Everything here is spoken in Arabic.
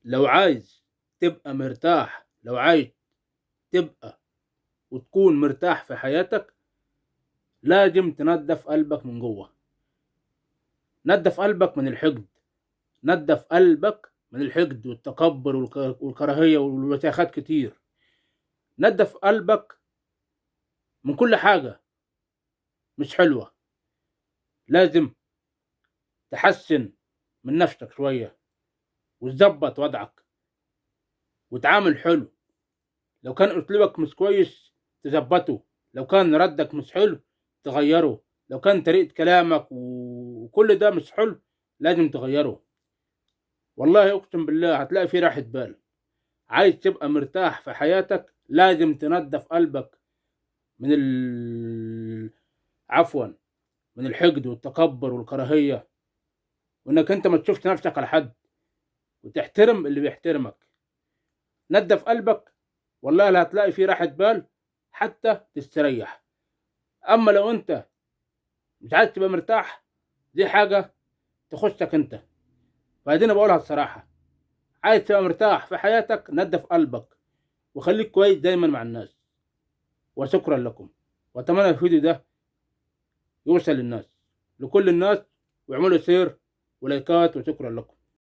لو عايز تبقى مرتاح، لو عايز تبقى وتكون مرتاح في حياتك، لازم تنظف قلبك من جوه. نظف قلبك من الحقد، نظف قلبك من الحقد والتكبر والكراهية والوساخات كتير. نظف قلبك من كل حاجة مش حلوة. لازم تحسن من نفسك شوية وتظبط وضعك وتعامل حلو. لو كان اسلوبك مش كويس تظبطه، لو كان ردك مش حلو تغيره، لو كان طريقة كلامك وكل ده مش حلو لازم تغيره. والله اقسم بالله هتلاقي فيه راحة بال. عايز تبقى مرتاح في حياتك لازم تنظف قلبك من عفوا، من الحقد والتكبر والكراهية، وانك انت ما تشوفش نفسك على حد وتحترم اللي بيحترمك. نظف قلبك، والله لا هتلاقي فيه راحة بال حتى تستريح. اما لو انت مش عايز تبقى مرتاح، دي حاجة تخصك انت. فادينا بقولها الصراحة، عايز تبقى مرتاح في حياتك نظف قلبك وخليك كويس دايما مع الناس. وشكرا لكم، واتمنى الفيديو ده يوصل للناس، لكل الناس، واعملوا شير ولايكات، وشكرا لكم.